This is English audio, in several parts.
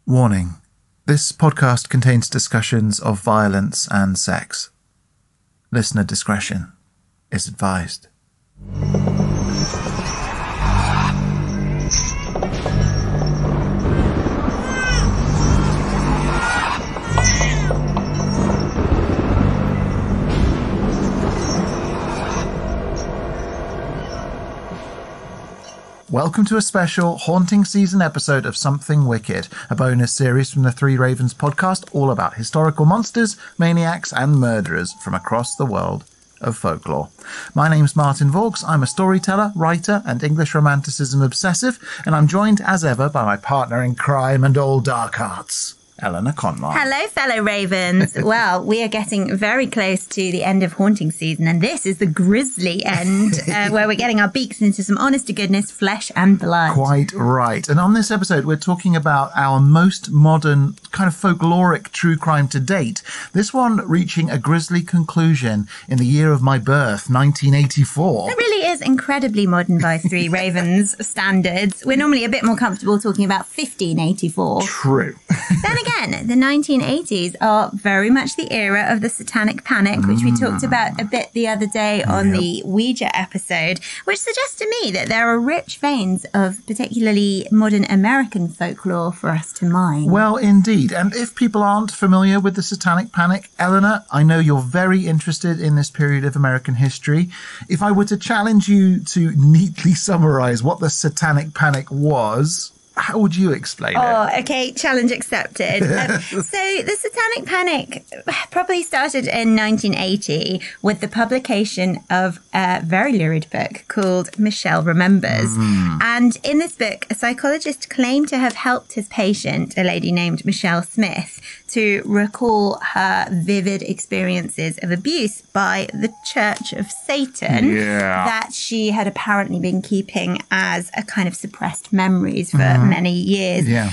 Warning. This podcast contains discussions of violence and sex. Listener discretion is advised. Welcome to a special Haunting Season episode of Something Wicked, a bonus series from the Three Ravens podcast all about historical monsters, maniacs and murderers from across the world of folklore. My name's Martin Vaux. I'm a storyteller, writer and English romanticism obsessive, and I'm joined as ever by my partner in crime and all dark arts, Eleanor Conmar. Hello, fellow Ravens. Well, we are getting very close to the end of haunting season, and this is the grisly end, where we're getting our beaks into some honest-to-goodness flesh and blood. Quite right. And on this episode, we're talking about our most modern, kind of folkloric true crime to date. This one reaching a grisly conclusion in the year of my birth, 1984. It really is incredibly modern by Three Ravens standards. We're normally a bit more comfortable talking about 1584. True. Then again, the 1980s are very much the era of the Satanic Panic, which we talked about a bit the other day on the Ouija episode, which suggests to me that there are rich veins of particularly modern American folklore for us to mine. Well, indeed. And if people aren't familiar with the Satanic Panic, Eleanor, I know you're very interested in this period of American history. If I were to challenge you to neatly summarize what the Satanic Panic was, how would you explain it? Oh, okay. Challenge accepted. So the Satanic Panic probably started in 1980 with the publication of a very lurid book called Michelle Remembers. And in this book, a psychologist claimed to have helped his patient, a lady named Michelle Smith, to recall her vivid experiences of abuse by the Church of Satan that she had apparently been keeping as a kind of suppressed memories for many years. Yeah.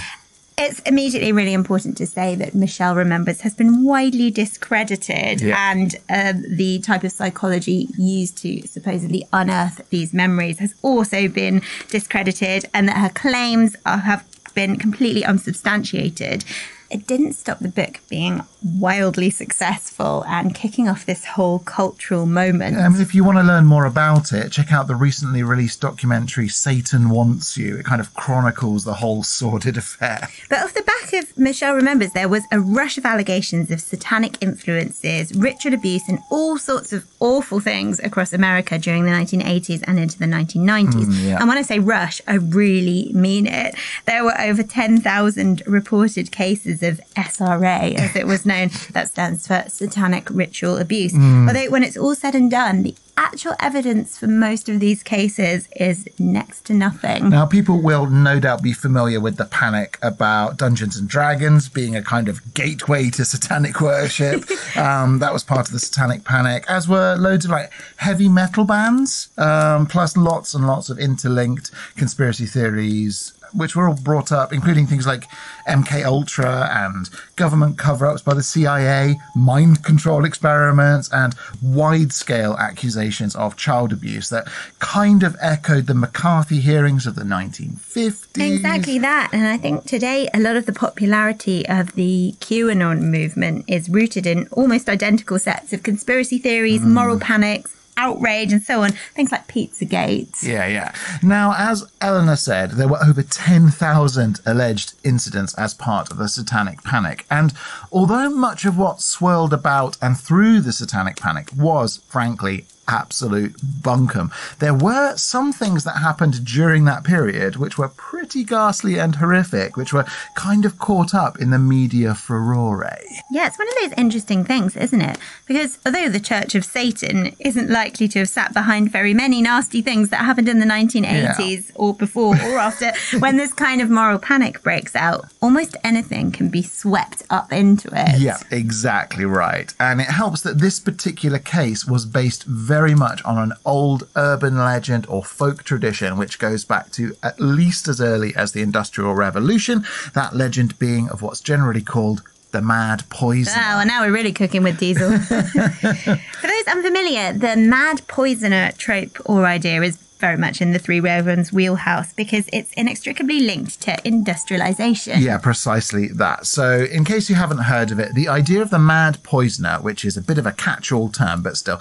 It's immediately really important to say that Michelle Remembers has been widely discredited, and the type of psychology used to supposedly unearth these memories has also been discredited, and that her claims have been completely unsubstantiated. It didn't stop the book being wildly successful and kicking off this whole cultural moment. If you want to learn more about it, check out the recently released documentary Satan Wants You. It kind of chronicles the whole sordid affair. But off the back of Michelle Remembers, there was a rush of allegations of satanic influences, ritual abuse and all sorts of awful things across America during the 1980s and into the 1990s. And when I say rush, I really mean it. There were over 10,000 reported cases of SRA, as it was known. That stands for Satanic Ritual Abuse. Although when it's all said and done, the actual evidence for most of these cases is next to nothing. Now, people will no doubt be familiar with the panic about Dungeons and Dragons being a kind of gateway to satanic worship. That was part of the Satanic Panic, as were loads of heavy metal bands, plus lots and lots of interlinked conspiracy theories, which were all brought up, including things like MK Ultra and government cover-ups by the CIA, mind control experiments, and wide-scale accusations of child abuse that kind of echoed the McCarthy hearings of the 1950s. Exactly that. And I think today a lot of the popularity of the QAnon movement is rooted in almost identical sets of conspiracy theories, moral panics, outrage and so on, things like Pizzagate. Yeah. Now, as Eleanor said, there were over 10,000 alleged incidents as part of the Satanic Panic. And although much of what swirled about and through the Satanic Panic was, frankly, absolute bunkum, there were some things that happened during that period which were pretty ghastly and horrific, which were kind of caught up in the media furore. Yeah, it's one of those interesting things, isn't it? Because although the Church of Satan isn't likely to have sat behind very many nasty things that happened in the 1980s or before or after, when this kind of moral panic breaks out, almost anything can be swept up into it. Yeah, exactly right. And it helps that this particular case was based very much on an old urban legend or folk tradition, which goes back to at least as early as the Industrial Revolution, that legend being of what's generally called the Mad Poisoner. Oh, well, now we're really cooking with diesel. For those unfamiliar, the Mad Poisoner trope or idea is very much in the Three Ravens wheelhouse because it's inextricably linked to industrialization. Yeah, precisely that. So, in case you haven't heard of it, the idea of the mad poisoner, which is a bit of a catch-all term, but still,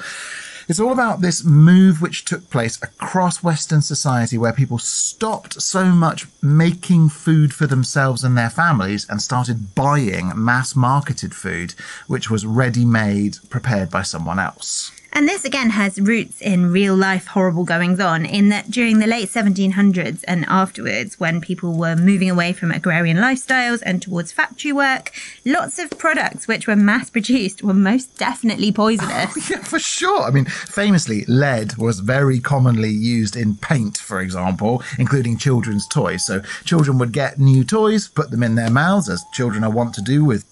it's all about this move which took place across Western society where people stopped so much making food for themselves and their families and started buying mass-marketed food, which was ready-made, prepared by someone else. And this again has roots in real life horrible goings on in that during the late 1700s and afterwards, when people were moving away from agrarian lifestyles and towards factory work, lots of products which were mass produced were most definitely poisonous. Yeah, for sure. I mean, famously, lead was very commonly used in paint, for example, including children's toys. So children would get new toys, put them in their mouths, as children are wont to do with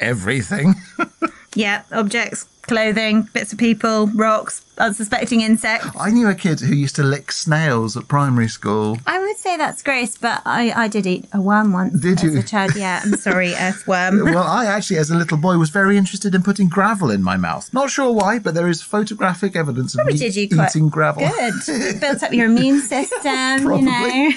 everything. Yeah, objects, clothing, bits of people, rocks, unsuspecting insects. I knew a kid who used to lick snails at primary school. I would say that's gross, but I did eat a worm once. Did you? As a child, yeah. I'm sorry, earthworm. Well, I actually, as a little boy, was very interested in putting gravel in my mouth. Not sure why, but there is photographic evidence of me eating gravel. Good. Built up your immune system, you know.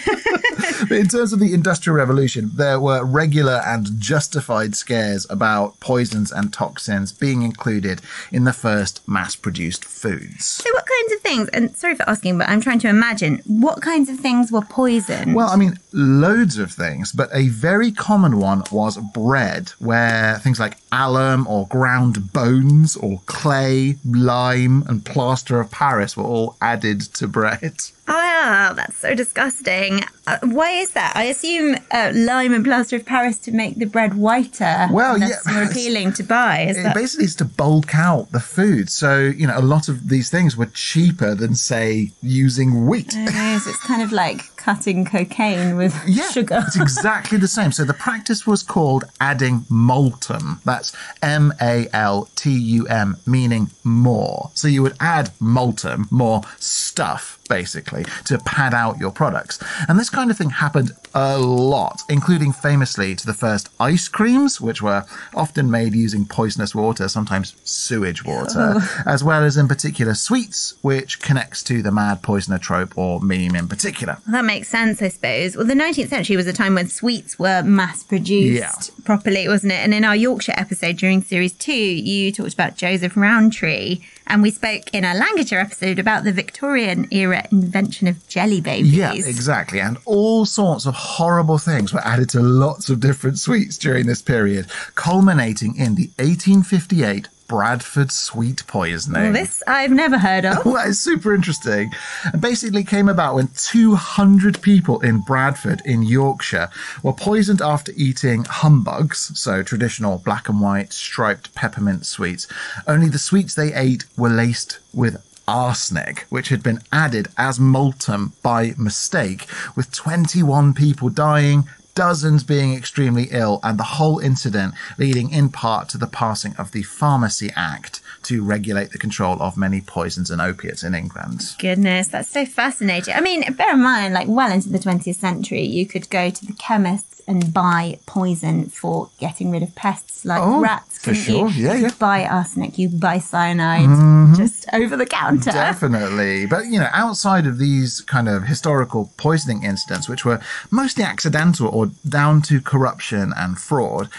But in terms of the Industrial Revolution, there were regular and justified scares about poisons and toxins being included in the first mass-produced foods. So what kinds of things, and sorry for asking, but I'm trying to imagine, what kinds of things were poisoned? Well, I mean, loads of things, but a very common one was bread, where things like alum or ground bones or clay, lime and plaster of Paris were all added to bread. Oh, that's so disgusting. Why is that? I assume lime and plaster of Paris to make the bread whiter. Well, that's more appealing to buy. Basically, it's to bulk out the food. So, you know, a lot of these things were cheaper than, say, using wheat. I know, so it's kind of like cutting cocaine with sugar. It's exactly the same. So the practice was called adding maltum. That's M-A-L-T-U-M, meaning more. So you would add maltum, more stuff, basically, to pad out your products. And this kind of thing happened a lot, including famously to the first ice creams, which were often made using poisonous water, sometimes sewage water, as well as in particular sweets, which connects to the mad poisoner trope or meme in particular. Well, that makes sense, I suppose. Well, the 19th century was a time when sweets were mass-produced properly, wasn't it? And in our Yorkshire episode during Series 2, you talked about Joseph Rowntree, and we spoke in our Lancashire episode about the Victorian-era invention of jelly babies. Yeah, exactly. And all sorts of horrible things were added to lots of different sweets during this period, culminating in the 1858 Bradford sweet poisoning. Well, this I've never heard of. Well, it's super interesting. It basically came about when 200 people in Bradford in Yorkshire were poisoned after eating humbugs, so traditional black and white striped peppermint sweets. Only the sweets they ate were laced with arsenic, which had been added as maltum by mistake, with 21 people dying, dozens being extremely ill, and the whole incident leading in part to the passing of the Pharmacy Act to regulate the control of many poisons and opiates in England. Goodness, that's so fascinating. I mean, bear in mind, like well into the 20th century, you could go to the chemists and buy poison for getting rid of pests like rats. For sure, you could buy arsenic, you buy cyanide, just over the counter. Definitely. But, you know, outside of these kind of historical poisoning incidents, which were mostly accidental or down to corruption and fraud,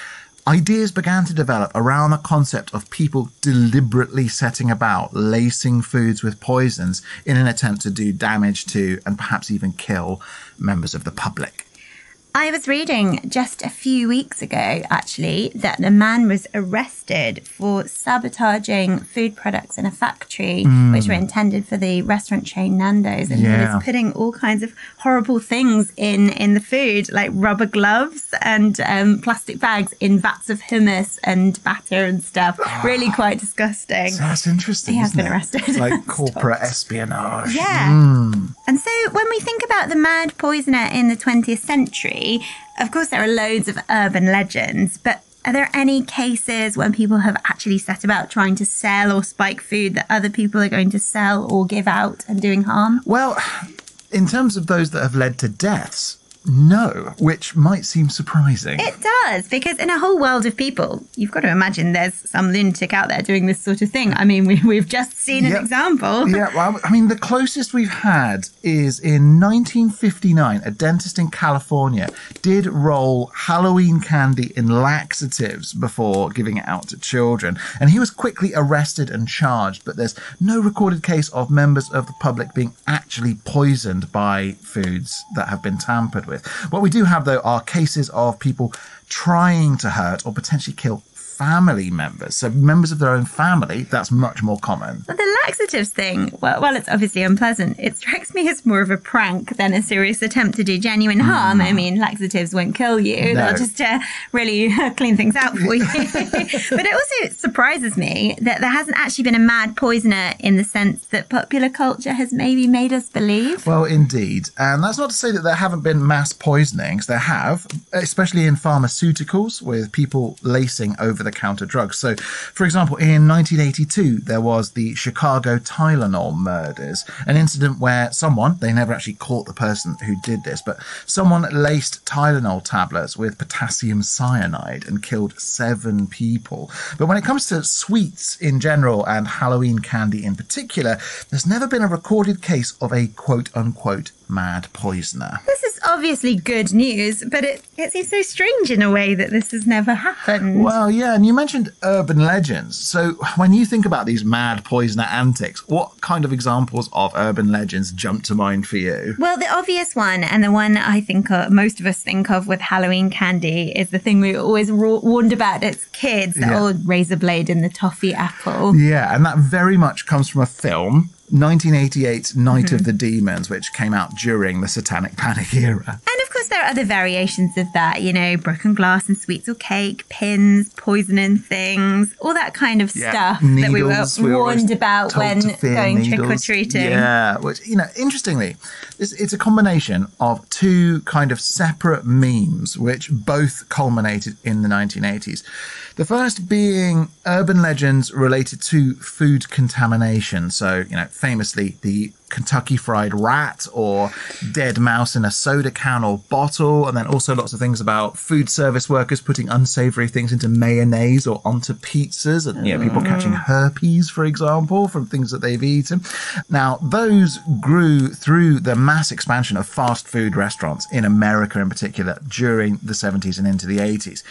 ideas began to develop around the concept of people deliberately setting about lacing foods with poisons in an attempt to do damage to and perhaps even kill members of the public. I was reading just a few weeks ago, actually, that a man was arrested for sabotaging food products in a factory which were intended for the restaurant chain Nando's. And he was putting all kinds of horrible things in the food, like rubber gloves and plastic bags in vats of hummus and batter and stuff. Really quite disgusting. That's interesting. He has been arrested. Like corporate espionage. Yeah. And so when we think about the mad poisoner in the 20th century, of course, there are loads of urban legends, but are there any cases when people have actually set about trying to sell or spike food that other people are going to sell or give out and doing harm? Well, in terms of those that have led to deaths, no, which might seem surprising. It does, because in a whole world of people, you've got to imagine there's some lunatic out there doing this sort of thing. I mean, we've just seen an example. Yeah, well, I mean, the closest we've had is in 1959, a dentist in California did roll Halloween candy in laxatives before giving it out to children. And he was quickly arrested and charged, but there's no recorded case of members of the public being actually poisoned by foods that have been tampered with. What we do have, though, are cases of people trying to hurt or potentially kill family members. So members of their own family, that's much more common. But the laxatives thing, well, it's obviously unpleasant. It strikes me as more of a prank than a serious attempt to do genuine harm. I mean, laxatives won't kill you. No. They'll just really clean things out for you. But it also surprises me that there hasn't actually been a mad poisoner in the sense that popular culture has maybe made us believe. Well, indeed. And that's not to say that there haven't been mass poisonings. There have, especially in pharmaceuticals with people lacing over-the-counter drugs. So, for example, in 1982, there was the Chicago Tylenol murders, an incident where someone, they never actually caught the person who did this, but someone laced Tylenol tablets with potassium cyanide and killed 7 people. But when it comes to sweets in general and Halloween candy in particular, there's never been a recorded case of a quote-unquote mad poisoner. This is obviously good news, but it seems so strange in a way that this has never happened. Well, yeah, and you mentioned urban legends. So when you think about these mad poisoner antics, what kind of examples of urban legends jump to mind for you? Well, the obvious one, and the one I think most of us think of with Halloween candy, is the thing we always warned about as kids, the old razor blade in the toffee apple. Yeah, and that very much comes from a film, 1988's Night of the Demons, which came out during the Satanic Panic era. And of course there are other variations of that, you know, broken glass and sweets or cake, pins, poisoning things, all that kind of stuff needles, that we were warned about when going trick-or-treating. Yeah, which, you know, interestingly, it's a combination of two kind of separate memes, which both culminated in the 1980s. The first being urban legends related to food contamination. So, you know, famously the Kentucky Fried Rat or dead mouse in a soda can or bottle, and then also lots of things about food service workers putting unsavory things into mayonnaise or onto pizzas, and you know, people catching herpes, for example, from things that they've eaten. Now, those grew through the mass expansion of fast food restaurants in America in particular during the 70s and into the 80s.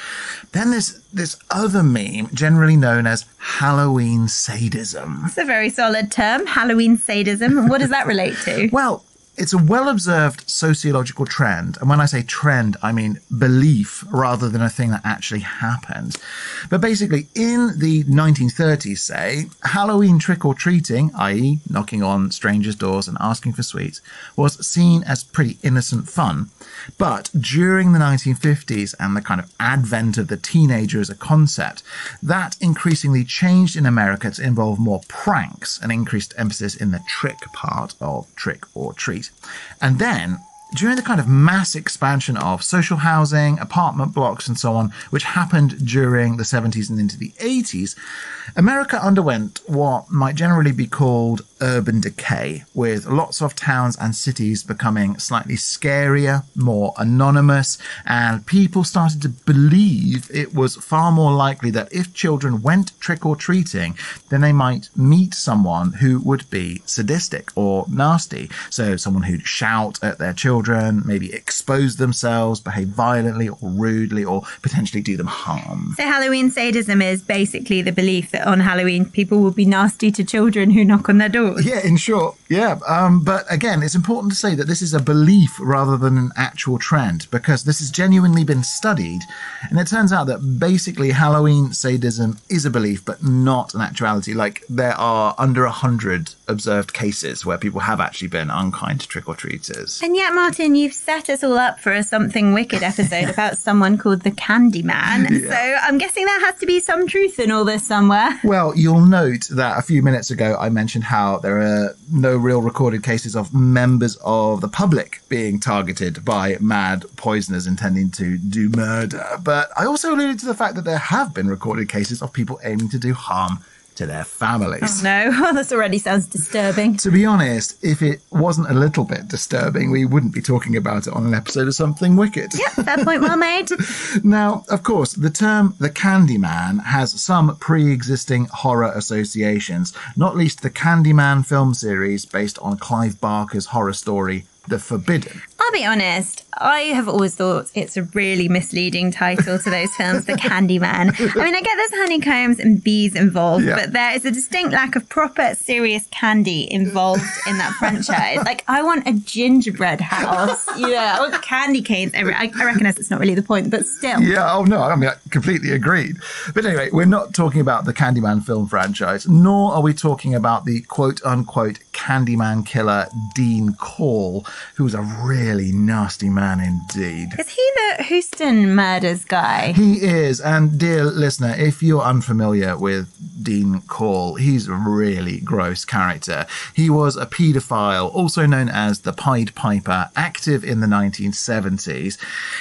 Then there's this other meme, generally known as Halloween sadism. It's a very solid term, Halloween sadism. What does that relate to? Well, it's a well-observed sociological trend. And when I say trend, I mean belief rather than a thing that actually happened. But basically, in the 1930s, say, Halloween trick-or-treating, i.e. knocking on strangers' doors and asking for sweets, was seen as pretty innocent fun. But during the 1950s and the kind of advent of the teenager as a concept, that increasingly changed in America to involve more pranks, an increased emphasis in the trick part of trick or treat. And then, during the kind of mass expansion of social housing, apartment blocks and so on, which happened during the 70s and into the 80s, America underwent what might generally be called urban decay, with lots of towns and cities becoming slightly scarier, more anonymous, and people started to believe it was far more likely that if children went trick-or-treating, then they might meet someone who would be sadistic or nasty. So someone who'd shout at their children, maybe expose themselves, behave violently or rudely, or potentially do them harm. So Halloween sadism is basically the belief that on Halloween people will be nasty to children who knock on their doors. Yeah, in short, yeah. But again, it's important to say that this is a belief rather than an actual trend, because this has genuinely been studied. And it turns out that basically Halloween sadism is a belief, but not an actuality. Like, there are under 100 observed cases where people have actually been unkind to trick-or-treaters. And yet, Martin, you've set us all up for a Something Wicked episode about someone called the Candyman. Yeah. So I'm guessing there has to be some truth in all this somewhere. Well, you'll note that a few minutes ago I mentioned how there are no real recorded cases of members of the public being targeted by mad poisoners intending to do murder. But I also alluded to the fact that there have been recorded cases of people aiming to do harm to their families. No, this already sounds disturbing. To be honest, if it wasn't a little bit disturbing, we wouldn't be talking about it on an episode of Something Wicked. Yep, fair point, well made. Now, of course, the term the Candyman has some pre-existing horror associations, not least the Candyman film series based on Clive Barker's horror story, The Forbidden. I'll be honest, I have always thought it's a really misleading title to those films, The Candyman. I mean, I get there's honeycombs and bees involved, but there is a distinct lack of proper, serious candy involved in that franchise. Like, I want a gingerbread house. I want candy canes. I recognise it's not really the point, but still. Yeah, oh no, I mean, I completely agreed. But anyway, we're not talking about the Candyman film franchise, nor are we talking about the quote-unquote Candyman killer Dean Call, who was a really nasty man indeed. Is he the Houston murders guy? He is, and dear listener, if you're unfamiliar with Dean Call, he's a really gross character. He was a paedophile, also known as the Pied Piper, active in the 1970s.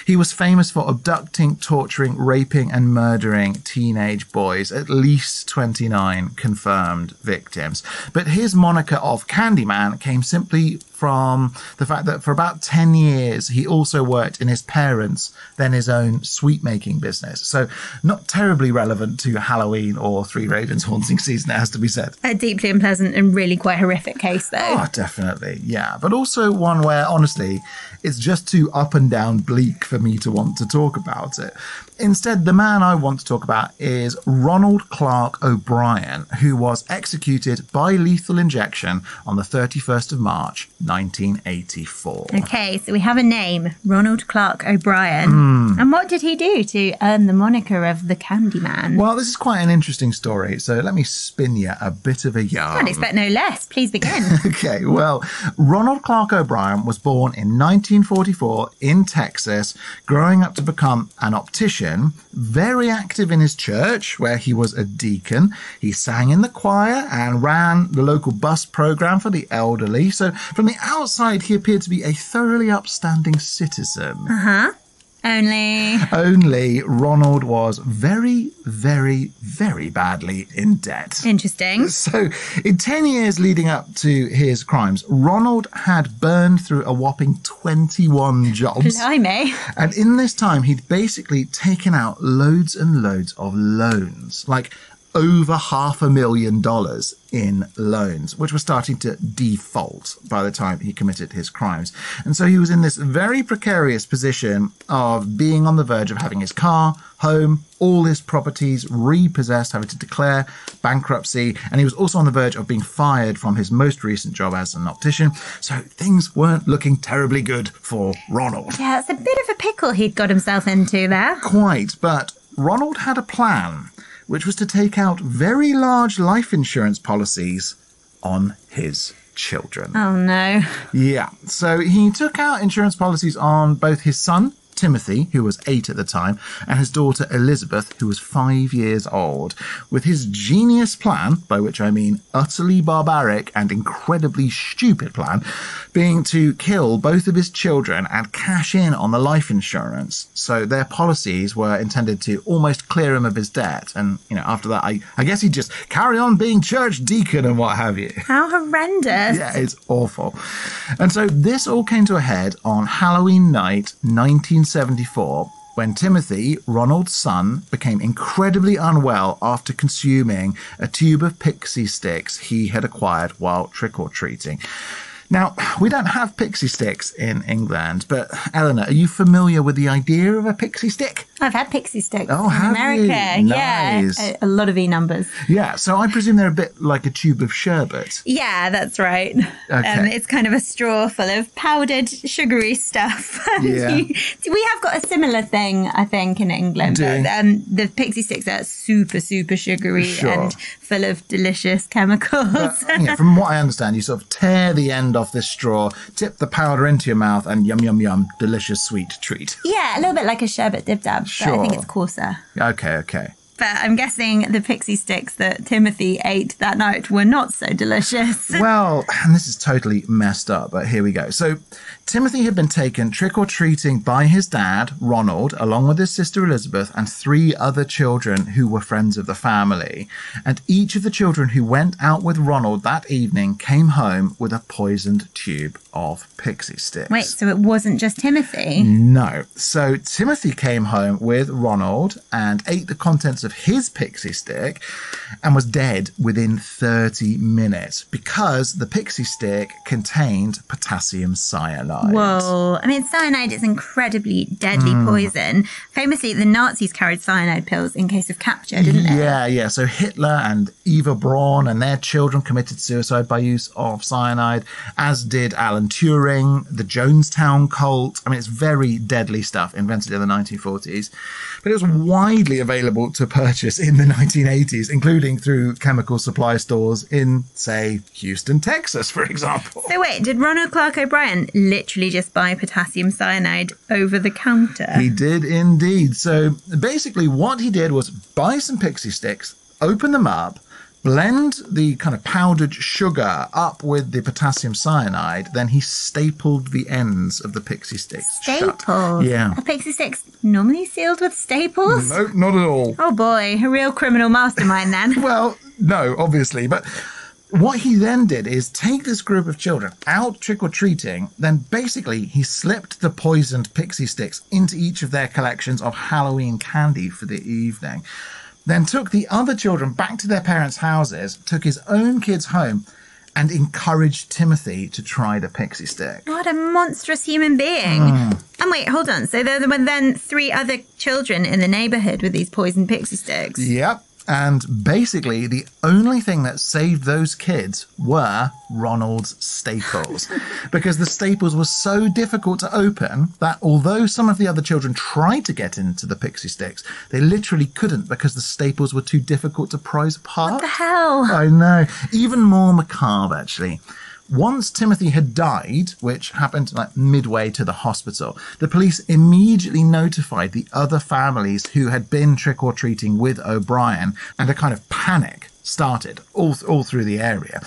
He was famous for abducting, torturing, raping, and murdering teenage boys, at least 29 confirmed victims. But his moniker of Candyman came simply from the fact that for about 10 years, he also worked in his parents' then his own sweet making business. So not terribly relevant to Halloween or Three Ravens haunting season, it has to be said. A deeply unpleasant and really quite horrific case, though. Oh, definitely, yeah. But also one where, honestly, it's just too up and down bleak for me to want to talk about it. Instead, the man I want to talk about is Ronald Clark O'Brien, who was executed by lethal injection on the 31st of March, 1984. Okay, so we have a name, Ronald Clark O'Brien. And what did he do to earn the moniker of the Candyman? Well, this is quite an interesting story, so let me spin you a bit of a yarn. I'd expect no less. Please begin. Okay, well, Ronald Clark O'Brien was born in 1944 in Texas, growing up to become an optician, very active in his church, where he was a deacon. He sang in the choir and ran the local bus program for the elderly. So from the outside, he appeared to be a thoroughly upstanding citizen. Only Ronald was very, very, very badly in debt. Interesting. So, in 10 years leading up to his crimes, Ronald had burned through a whopping 21 jobs. Blimey. And in this time, he'd basically taken out loads and loads of loans. Like, over $500,000 in loans, which were starting to default by the time he committed his crimes. And so he was in this very precarious position of being on the verge of having his car, home, all his properties repossessed, having to declare bankruptcy. And he was also on the verge of being fired from his most recent job as an optician. So things weren't looking terribly good for Ronald. Yeah, it's a bit of a pickle he'd got himself into there. Quite, but Ronald had a plan, which was to take out very large life insurance policies on his children. Oh, no. Yeah, so he took out insurance policies on both his son, Timothy, who was 8 at the time, and his daughter Elizabeth, who was 5 years old, with his genius plan, by which I mean utterly barbaric and incredibly stupid plan, being to kill both of his children and cash in on the life insurance. So their policies were intended to almost clear him of his debt. And, after that, I guess he'd just carry on being church deacon and what have you. How horrendous. Yeah, it's awful. And so this all came to a head on Halloween night, 1974, when Timothy, Ronald's son, became incredibly unwell after consuming a tube of pixie sticks he had acquired while trick-or-treating. Now, we don't have pixie sticks in England, but Eleanor, are you familiar with the idea of a pixie stick? I've had pixie sticks in America. You? Nice. Yeah, a lot of E numbers. Yeah, so I presume they're a bit like a tube of sherbet. Yeah, that's right. Okay. It's kind of a straw full of powdered sugary stuff. Yeah. We have got a similar thing, I think, in England. But, the pixie sticks are super, super sugary and full of delicious chemicals. But, from what I understand, you sort of tear the end off this straw, tip the powder into your mouth, and yum, yum, yum, delicious sweet treat. Yeah, a little bit like a sherbet dib-dab, Sure. but I think it's coarser. Okay. But I'm guessing the pixie sticks that Timothy ate that night were not so delicious. Well, and this is totally messed up, but here we go. So Timothy had been taken trick-or-treating by his dad, Ronald, along with his sister Elizabeth and 3 other children who were friends of the family. And each of the children who went out with Ronald that evening came home with a poisoned tube of pixie sticks. Wait, so it wasn't just Timothy? No. So Timothy came home with Ronald and ate the contents of his pixie stick and was dead within 30 minutes because the pixie stick contained potassium cyanide. Whoa. I mean, cyanide is incredibly deadly poison. Famously, the Nazis carried cyanide pills in case of capture, didn't they? Yeah. So Hitler and Eva Braun and their children committed suicide by use of cyanide, as did Alan Turing, the Jonestown cult. I mean, it's very deadly stuff invented in the 1940s. But it was widely available to purchase in the 1980s, including through chemical supply stores in, say, Houston, Texas, for example. So wait, did Ronald Clark O'Brien literally just buy potassium cyanide over the counter? He did indeed. So basically what he did was buy some pixie sticks, open them up, blend the kind of powdered sugar up with the potassium cyanide, then he stapled the ends of the pixie sticks shut. Staples? Yeah. Are pixie sticks normally sealed with staples? No, not at all. Oh boy, a real criminal mastermind then. Well, no, obviously, but what he then did is take this group of children out trick-or-treating, then basically he slipped the poisoned pixie sticks into each of their collections of Halloween candy for the evening, then took the other children back to their parents' houses, took his own kids home, and encouraged Timothy to try the pixie stick. What a monstrous human being. And wait, hold on. So there were then 3 other children in the neighbourhood with these poisoned pixie sticks? Yep. And basically, the only thing that saved those kids were Ronald's staples. Because the staples were so difficult to open that although some of the other children tried to get into the pixie sticks, they literally couldn't because the staples were too difficult to prise apart. What the hell? I know. Even more macabre, actually. Once Timothy had died, which happened like midway to the hospital, the police immediately notified the other families who had been trick-or-treating with O'Brien, and a kind of panic started all through the area.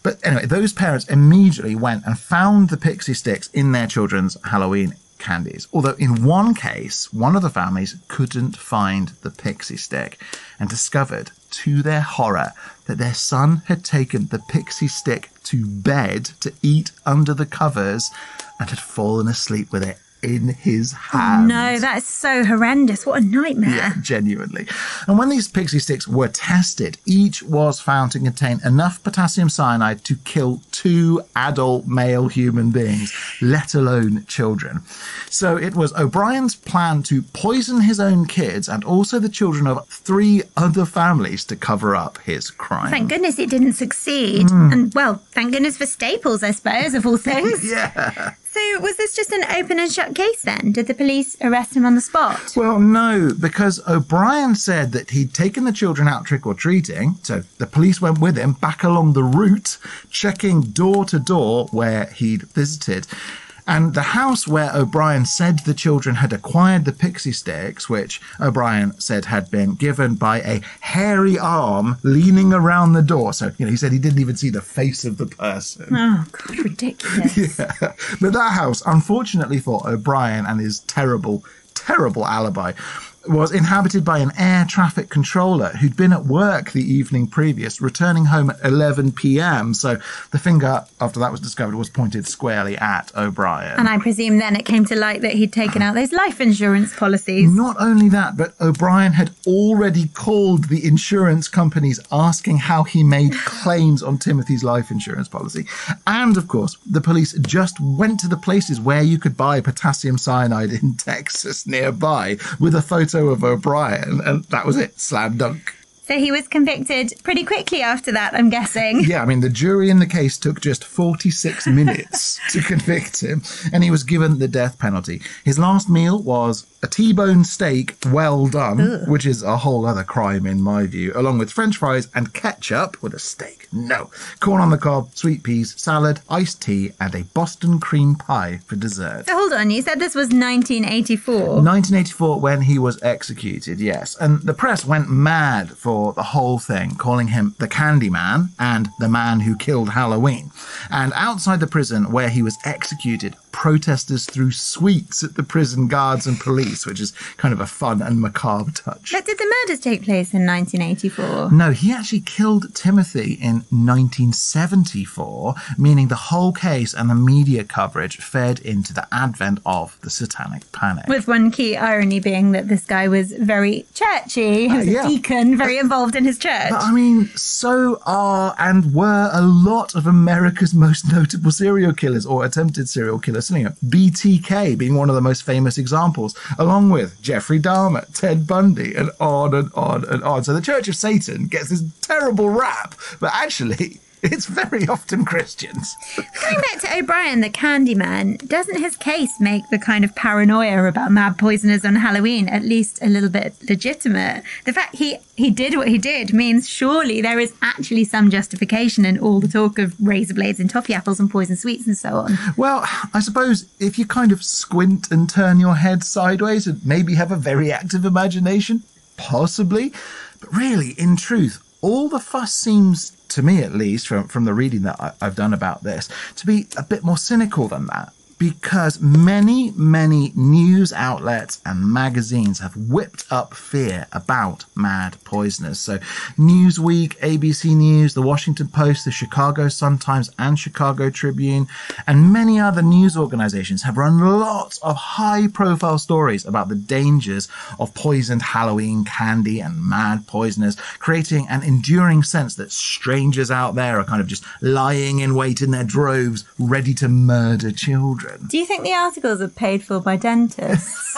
But anyway, those parents immediately went and found the pixie sticks in their children's Halloween candies. Although in one case, one of the families couldn't find the pixie stick and discovered, to their horror, that their son had taken the pixie stick to bed to eat under the covers and had fallen asleep with it in his hand. No, that is so horrendous. What a nightmare. Yeah, genuinely. And when these pixie sticks were tested, each was found to contain enough potassium cyanide to kill 2 adult male human beings, let alone children. So it was O'Brien's plan to poison his own kids and also the children of 3 other families to cover up his crime. Thank goodness it didn't succeed. And, well, thank goodness for staples, I suppose, of all things. Yeah. So was this just an open and shut case then? Did the police arrest him on the spot? Well, no, because O'Brien said that he'd taken the children out trick-or-treating, so the police went with him back along the route, checking door to door where he'd visited. And the house where O'Brien said the children had acquired the pixie sticks, which O'Brien said had been given by a hairy arm leaning around the door. So, he said he didn't even see the face of the person. Oh, God, ridiculous. Yeah. But that house, unfortunately for O'Brien and his terrible alibi, was inhabited by an air traffic controller who'd been at work the evening previous, returning home at 11 p.m. So the finger, after that was discovered, was pointed squarely at O'Brien. And I presume then it came to light that he'd taken out those life insurance policies. Not only that, but O'Brien had already called the insurance companies asking how he made claims on Timothy's life insurance policy. And, of course, the police just went to the places where you could buy potassium cyanide in Texas nearby with a photo of O'Brien, and that was it. Slam dunk. So he was convicted pretty quickly after that, I'm guessing. Yeah, I mean, the jury in the case took just 46 minutes to convict him, and he was given the death penalty. His last meal was a T-bone steak well done, which is a whole other crime in my view, along with French fries and ketchup with a steak. No. Corn on the cob, sweet peas, salad, iced tea, and a Boston cream pie for dessert. So hold on, you said this was 1984. 1984 when he was executed, yes. And the press went mad for the whole thing, calling him the Candyman and the man who killed Halloween. And outside the prison where he was executed, protesters threw sweets at the prison guards and police, which is kind of a fun and macabre touch. But did the murders take place in 1984? No, he actually killed Timothy in 1974, meaning the whole case and the media coverage fed into the advent of the Satanic Panic. With one key irony being that this guy was very churchy. He was a deacon, very involved in his church. But I mean, so are and were a lot of America's most notable serial killers or attempted serial killers. BTK being one of the most famous examples, along with Jeffrey Dahmer, Ted Bundy, and on and on and on. So the Church of Satan gets this terrible rap, but actually it's very often Christians. Going back to O'Brien, the Candyman, doesn't his case make the kind of paranoia about mad poisoners on Halloween at least a little bit legitimate? The fact he did what he did means surely there is actually some justification in all the talk of razor blades and toffee apples and poison sweets and so on. Well, I suppose if you kind of squint and turn your head sideways and maybe have a very active imagination, possibly. But really, in truth, all the fuss seems, to me at least, from the reading that I've done about this, to be a bit more cynical than that. Because many, many news outlets and magazines have whipped up fear about mad poisoners. So Newsweek, ABC News, The Washington Post, the Chicago Sun-Times and Chicago Tribune, and many other news organizations have run lots of high-profile stories about the dangers of poisoned Halloween candy and mad poisoners, creating an enduring sense that strangers out there are kind of just lying in wait in their droves, ready to murder children. Do you think the articles are paid for by dentists?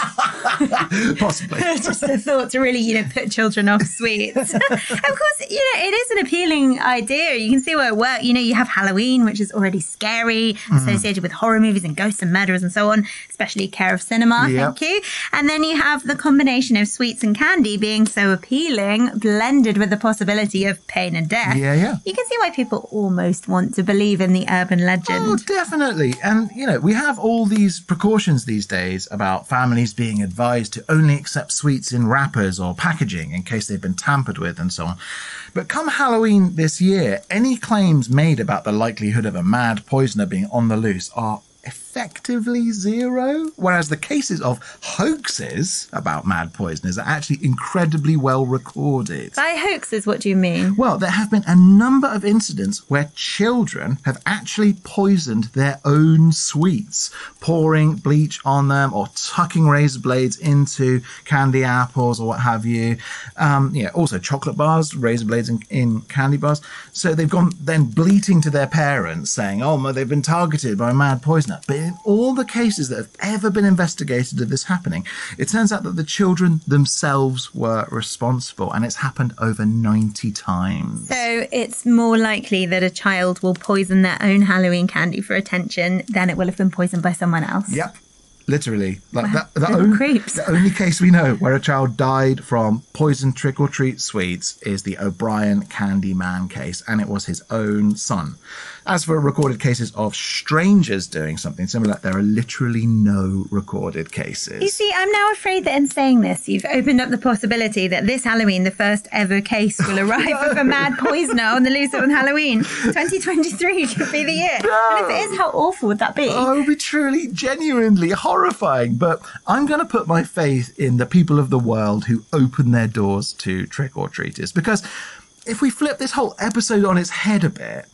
Possibly. Just a thought to really, put children off sweets. Of course, it is an appealing idea. You can see where it works. You have Halloween, which is already scary, associated with horror movies and ghosts and murderers and so on, especially Care of Cinema, thank you. And then you have the combination of sweets and candy being so appealing, blended with the possibility of pain and death. Yeah. You can see why people almost want to believe in the urban legend. Oh, definitely. And, we have all these precautions these days about families being advised to only accept sweets in wrappers or packaging in case they've been tampered with and so on. But come Halloween this year, any claims made about the likelihood of a mad poisoner being on the loose are effectively zero, whereas the cases of hoaxes about mad poisoners are actually incredibly well recorded. By hoaxes, what do you mean? Well, there have been a number of incidents where children have actually poisoned their own sweets, pouring bleach on them or tucking razor blades into candy apples or what have you. Also chocolate bars, razor blades in candy bars. So they've gone then bleating to their parents saying, they've been targeted by a mad poisoner. But in all the cases that have ever been investigated of this happening, it turns out that the children themselves were responsible, and it's happened over 90 times. So it's more likely that a child will poison their own Halloween candy for attention than it will have been poisoned by someone else. Yep. Literally. Like wow, the only case we know where a child died from poisoned trick-or-treat sweets is the O'Brien Candyman case, and it was his own son. As for recorded cases of strangers doing something similar, there are literally no recorded cases. You see, I'm now afraid that in saying this, you've opened up the possibility that this Halloween, the first ever case will arrive of a mad poisoner on the loose on Halloween. 2023 could be the year. No. And if it is, how awful would that be? Oh, it would be truly, genuinely horrifying. But I'm going to put my faith in the people of the world who open their doors to trick-or-treaters. Because if we flip this whole episode on its head a bit,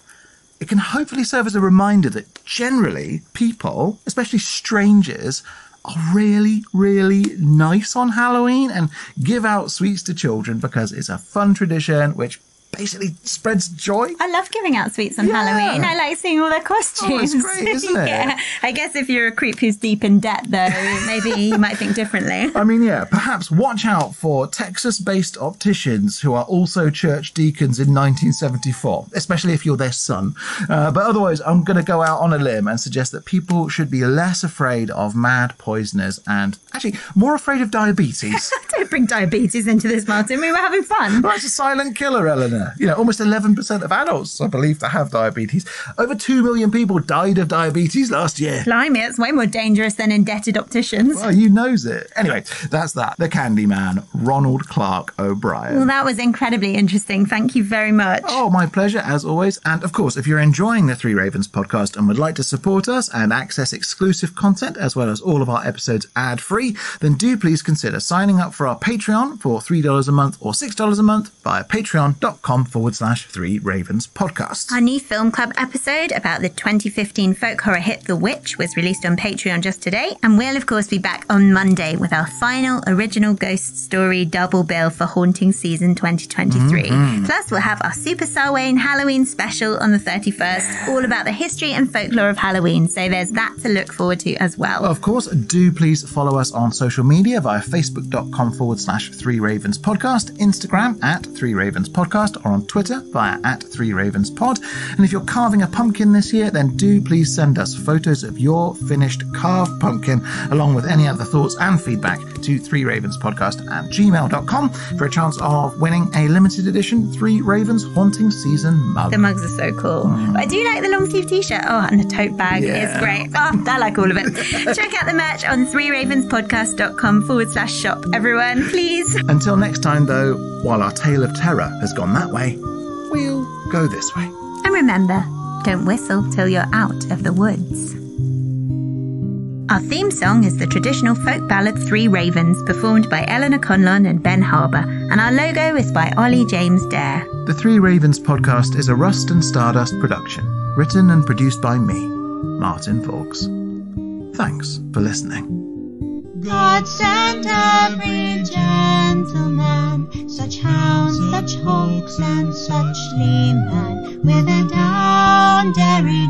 it can hopefully serve as a reminder that generally people, especially strangers, are really, really nice on Halloween and give out sweets to children because it's a fun tradition which basically spreads joy. I love giving out sweets on Halloween. I like seeing all their costumes. Oh, it's great, isn't it? Yeah. I guess if you're a creep who's deep in debt, though, maybe you might think differently. I mean, yeah, perhaps watch out for Texas-based opticians who are also church deacons in 1974, especially if you're their son. But otherwise, I'm going to go out on a limb and suggest that people should be less afraid of mad poisoners and actually more afraid of diabetes. Don't bring diabetes into this, Martin. We were having fun. Well, it's a silent killer, Eleanor. You know, almost 11% of adults are believed to have diabetes. Over 2 million people died of diabetes last year. Blimey, it's way more dangerous than indebted opticians. Well, you knows it. Anyway, that's that. The Candyman, Ronald Clark O'Brien. Well, that was incredibly interesting. Thank you very much. Oh, my pleasure, as always. And of course, if you're enjoying the Three Ravens podcast and would like to support us and access exclusive content, as well as all of our episodes ad-free, then do please consider signing up for our Patreon for $3 a month or $6 a month via patreon.com/Three Ravens podcast. Our new film club episode about the 2015 folk horror hit The Witch was released on Patreon just today, and we'll of course be back on Monday with our final original ghost story double bill for Haunting Season 2023. Plus we'll have our Super Samhain Halloween special on the 31st, all about the history and folklore of Halloween, so there's that to look forward to as well. Of course, do please follow us on social media via facebook.com/Three Ravens podcast, Instagram @Three Ravens podcast, or on Twitter via @Three Ravens pod. And if you're carving a pumpkin this year, then do please send us photos of your finished carved pumpkin, along with any other thoughts and feedback, to threeravenspodcast@gmail.com for a chance of winning a limited edition Three Ravens Haunting Season mug. The mugs are so cool. But I do like the long sleeve t-shirt. Oh, and the tote bag is great. Oh, I like all of it. Check out the merch on threeravenspodcast.com/shop, everyone, please. Until next time, though, while our tale of terror has gone that way, we'll go this way. And remember, don't whistle till you're out of the woods. Our theme song is the traditional folk ballad Three Ravens, performed by Eleanor Conlon and Ben Harbour, and our logo is by Ollie James Dare. The Three Ravens podcast is a Rust and Stardust production, written and produced by me, Martin Fawkes. Thanks for listening. God sent every gentleman, such hounds, such hawks, and such leman, with a down derry